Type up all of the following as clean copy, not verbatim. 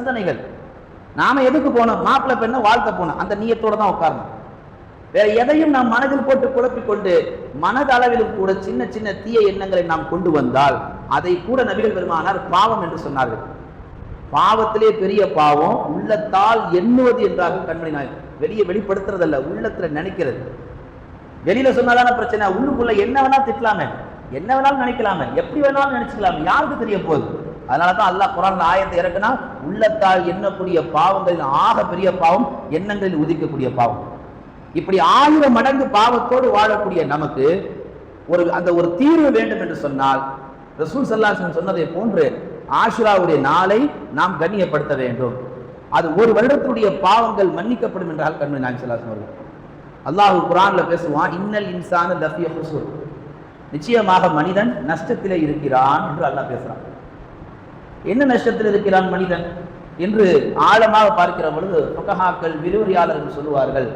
சிந்தனைகள். நாம எதுக்கு போனோம்? மாப்பிள்ளை பெண்ணை வாழ்த்த போனோம், அந்த நீயத்தோட தான் உட்காரணும். வேற எதையும் நாம் மனதில் போட்டு குழப்பிக்கொண்டு மனதளவிலும் கூட சின்ன சின்ன தீய எண்ணங்களை நாம் கொண்டு வந்தால் அதை கூட நபிகள் பெருமானார் பாவம் என்று சொன்னார்கள். பாவத்திலே பெரிய பாவம் உள்ளத்தால் எண்ணுவது என்றாக கண்மணி நாயகம். வெளிப்படுத்துறதல்ல, உள்ளத்துல நினைக்கிறது. வெளியில சொன்னாதான பிரச்சனை, உள்ளுக்குள்ள என்ன வேணா திட்டலாமே, என்ன வேணாலும் நினைக்கலாமே, எப்படி வேணாலும் நினைச்சுக்கலாமே, யாருக்கு தெரிய போகுது? அதனாலதான் அல்லாஹ் குர்ஆன்ல ஆயத்தை இறக்குனா, உள்ளத்தால் எண்ணக்கூடிய பாவங்களில் ஆக பெரிய பாவம் எண்ணங்களில் உதிக்கக்கூடிய பாவம். இப்படி 1000 மடங்கு பாவத்தோடு வாழக்கூடிய நமக்கு ஒரு தீர்வு வேண்டும் என்று சொன்னால் ரசூல் ஸல்லல்லாஹு அலைஹி வஸல்லம் சொன்னதை போன்று ஆஷுராவுடைய நாளை நாம் கண்ணியப்படுத்த வேண்டும். அது ஒரு வருடத்துடைய பாவங்கள் மன்னிக்கப்படும் என்றால் கண்மணி நாயகம் ஸல்லல்லாஹு அலைஹி வஸல்லம் அல்லாஹ் குர்ஆன்ல பேசுவான், இன்னல் இன்சான லஃபீ குஸூர், நிச்சயமாக மனிதன் நஷ்டத்திலே இருக்கிறான் என்று அல்லாஹ் பேசுறான். என்ன நஷ்டத்தில் இருக்கிறான் மனிதன் என்று ஆழமாக பார்க்கிற பொழுது ஃபுகஹாக்கள், விரிவுரையாளர்கள் சொல்லுவார்கள்,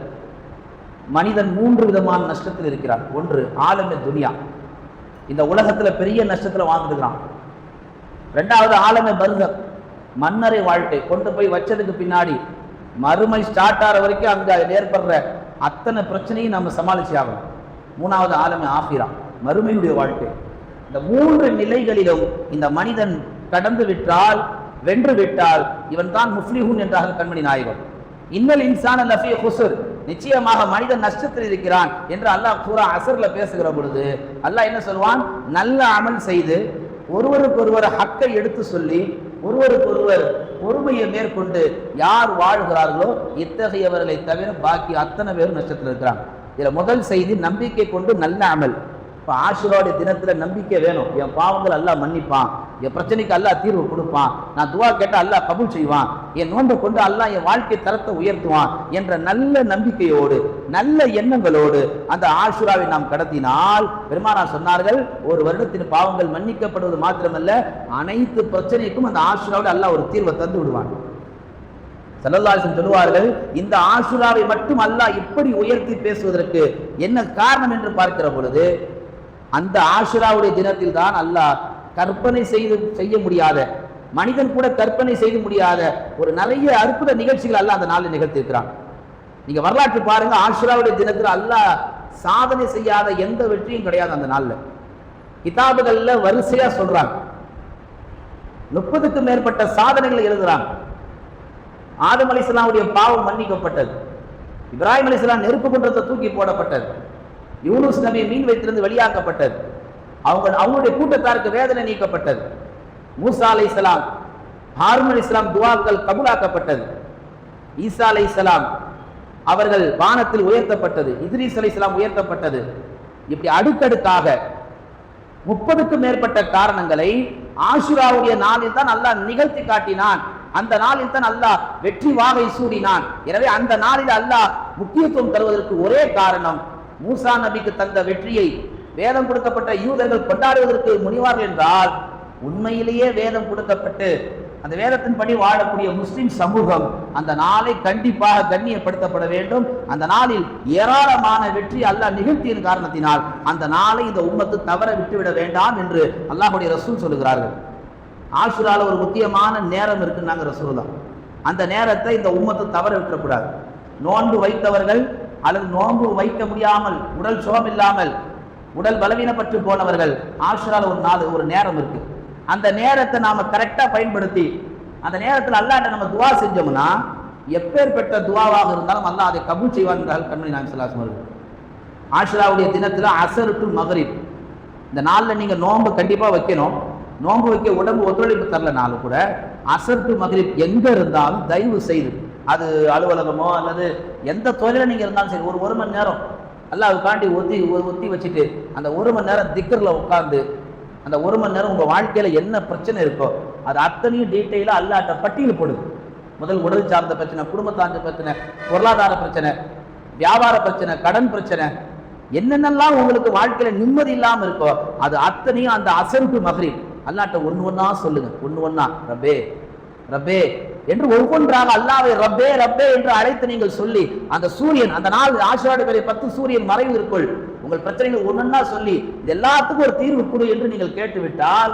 மனிதன் 3 விதமான நஷ்டத்தில் இருக்கிறான். ஒன்று ஆலமே துனியா, இந்த உலகத்துல பெரிய நஷ்டத்துல வாழ்ந்துருக்கிறான். 2வது ஆலமே பர்ஸக், மன்னரை வாழ்க்கை, கொண்டு போய் வச்சதுக்கு பின்னாடி மறுமை ஸ்டார்ட் ஆகிற வரைக்கும் அங்க ஏற்படுற அத்தனை பிரச்சனையும் நம்ம சமாளிச்சு ஆகணும். 3வது ஆலமே ஆஃபிரா, மறுமையுடைய வாழ்க்கை. இந்த 3 நிலைகளிலும் இந்த மனிதன் கடந்து விட்டால், வென்று விட்டால், இவன் தான் முஃப்லிஹூன் என்றார்கள் கண்மணி நாயகம். இன்னல் இன்சான லஃபீ குஸர், நிச்சயமாக மனிதன் நஷ்டத்தில் இருக்கிறான் என்று அல்லாஹ் சூரா அஸ்ர்ல பேசுகிற பொழுது அல்லாஹ் என்ன சொல்வான்? நல்ல அமல் செய்து ஒருவருக்கொருவர் ஹக்கை எடுத்து சொல்லி ஒருவருக்கொருவர் பொறுமையை மேற்கொண்டு யார் வாழ்கிறார்களோ இத்தகையவர்களை தவிர பாக்கி அத்தனை பேரும் நஷ்டத்தில் இருக்கிறாங்க. இதுல முதல் செய்தி நம்பிக்கை கொண்டு நல்ல அமல். இப்போ ஆஷுராவுடைய தினத்தில் நம்பிக்கை வேணும். என் பாவங்கள் அல்லாஹ் மன்னிப்பான், என் பிரச்சனைக்கு அல்லாஹ் தீர்வு கொடுப்பான், நான் துவா கேட்டால் அல்லாஹ் கபூல் செய்வான், என் நோன்பை கொண்டு அல்லாஹ் என் வாழ்க்கை தரத்தை உயர்த்துவான் என்ற நல்ல நம்பிக்கையோடு நல்ல எண்ணங்களோடு அந்த ஆஷுராவை நாம் கடத்தினால் பெருமானார் சொன்னார்கள், ஒரு வருடத்தின் பாவங்கள் மன்னிக்கப்படுவது மாத்திரமல்ல, அனைத்து பிரச்சனைக்கும் அந்த ஆஷுராவில் அல்லாஹ் ஒரு தீர்வை தந்து விடுவான். ஸல்லல்லாஹு அலைஹி வஸல்லம் சொல்லுவார்கள், இந்த ஆஷுராவை மட்டும் அல்லாஹ் இப்படி உயர்த்தி பேசுவதற்கு என்ன காரணம் என்று பார்க்கிற பொழுது அந்த ஆஷுராவுடைய தினத்தில் தான் அல்லாஹ் கற்பனை செய்ய முடியாத, மனிதன் கூட கற்பனை செய்ய முடியாத ஒரு நிறைய அற்புத நிகழ்ச்சிகள் அல்லாஹ் அந்த நாளில் நிகழ்த்தியிருக்கிறான். நீங்க வரலாற்று பாருங்க, ஆஷுராவுடைய தினத்தில் அல்லாஹ் சாதனை செய்யாத எந்த வெற்றியும் கிடையாது. அந்த நாளில் கிதாபுகள்ல வரிசையா சொல்றாங்க, 30க்கும் மேற்பட்ட சாதனைகளை எழுதுறாங்க. ஆதம் அலைஹிஸ்ஸலாமுடைய பாவம் மன்னிக்கப்பட்டது, இப்ராஹிம் அலைஹிஸ்ஸலாம் நெருப்பு குன்றத்தை தூக்கி போடப்பட்டது, யூனுஸ் நபி மீன் வைத்திருந்து வெளியாக்கப்பட்டது, அவங்களுடைய கூட்டத்தாருக்கு வேதனை நீக்கப்பட்டது, மூசா அலைஹிஸ்ஸலாம், ஹாரூன் அலைஹிஸ்ஸலாம் துஆக்கள் கபூலாக்கப்பட்டது, ஈசா அலைஹிஸ்ஸலாம் அவர்கள் வானத்தில் உயர்த்தப்பட்டது, இத்ரீஸ் அலைஹிஸ்ஸலாம் உயர்த்தப்பட்டது. இப்படி அடுக்கடுக்காக 30க்கும் மேற்பட்ட காரணங்களை ஆஷுராவுடைய நாளில் தான் அல்லாஹ் நிகழ்த்தி காட்டினான். அந்த நாளில் தான் அல்லாஹ் வெற்றி வாகை சூடினான். எனவே அந்த நாளில் அல்லாஹ் முக்கியத்துவம் தருவதற்கு ஒரே காரணம், மூசா நபிக்கு தந்த வெற்றியை வேதம் கொடுக்கப்பட்ட யூதர்கள் கொண்டாடுவதற்கு முனிவார்கள் என்றால், உண்மையிலேயே வேதம் கொடுக்கப்பட்டு அந்த வேதத்தின்படி வாழக்கூடிய முஸ்லிம் சமூகம் அந்த நாளை கண்டிப்பாக கண்ணியப்படுத்தப்பட வேண்டும். அந்த நாளில் ஏராளமான வெற்றி அல்லாஹ் நிகழ்த்தியின் காரணத்தினால் அந்த நாளை இந்த உம்மத்து தவற விட்டுவிட வேண்டாம் என்று அல்லாஹ்வுடைய ரசூல் சொல்லுகிறார்கள். ஆஷுரால ஒரு முக்கியமான நேரம் இருக்குன்னாங்க ரசூலுல்லாஹ். அந்த நேரத்தை இந்த உம்மத்து தவற விட்டுறக்கூடாது. நோன்பு வைத்தவர்கள் அல்லது நோன்பு வைக்க முடியாமல் உடல் சுகம் இல்லாமல் உடல் பலவீனப்பட்டு போனவர்கள் ஆஷுரால ஒரு நேரம் இருக்கு. அந்த நேரத்தை நாம கரெக்டா பயன்படுத்தி அந்த நேரத்தில் அல்லாஹ்ட்ட நம்ம துவா செஞ்சோம்னா எப்பேற்பட்ட துவாவாக இருந்தாலும் அல்லாஹ் அதை கபூல் செய்வான் என்றால் கண்மணி நாயகம் ஸல்லல்லாஹு அலைஹி வஸல்லம். ஆஷுராவுடைய தினத்துல அஸர் டு மக்ரிப் இந்த நாளில் நீங்க நோன்பு கண்டிப்பா வைக்கணும். நோன்பு வைக்க உடம்பு ஒத்துழைப்பு தரலனாலும் கூட அஸர் டு மக்ரிப் எங்க இருந்தாலும் தயவு செய்து, அது அலுவலகமோ அல்லது எந்த தொழில நீங்க இருந்தாலும் சரி, ஒரு மணி நேரம் அல்லாஹ்வுக்காண்டி ஒத்தி வச்சுட்டு அந்த 1 மணி நேரம் திக்ர்ல உட்கார்ந்து அந்த 1 மணி நேரம் உங்க வாழ்க்கையில என்ன பிரச்சனை இருக்கோ அது அத்தனையும் டீட்டெயிலா அல்லாஹ்ட்ட பட்டியல் போடுது. முதல் உடல் சார்ந்த பிரச்சனை, குடும்ப சார்ந்த பிரச்சனை, பொருளாதார பிரச்சனை, வியாபார பிரச்சனை, கடன் பிரச்சனை, என்னென்னலாம் உங்களுக்கு வாழ்க்கையில நிம்மதி இல்லாம இருக்கோ அது அத்தனையும் அந்த அஸர் டு மக்ரிப் அல்லாஹ்ட்ட ஒண்ணா சொல்லுங்க. ஒண்ணா ரப்பே ரப்பே என்று ஒவ்வொன்றாக அல்லாஹ்வை ரப்பே ரப்பே என்று அழைத்து நீங்கள் சொல்லி அந்த சூரியன் அந்த நாள் ஆஷுராவுடைய 10 சூரியன் மறைவிற்குள் உங்கள் பிரச்சனைகள் ஒவ்வொன்றா சொல்லி இது எல்லாத்துக்கும் ஒரு தீர்வு கொடு என்று நீங்கள் கேட்டுவிட்டால்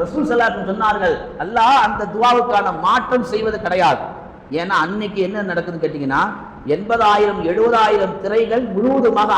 ரசூல் ஸல்லல்லாஹு அலைஹி வஸல்லம் சொன்னார்கள், அல்லாஹ் அந்த துஆவுக்கான மாற்றம் செய்வது கிடையாது. ஏன்னா அன்னைக்கு என்ன நடக்குதுன்னு கேட்டீங்கன்னா 80,000 70,000 திரைகள் முழுவதுமாக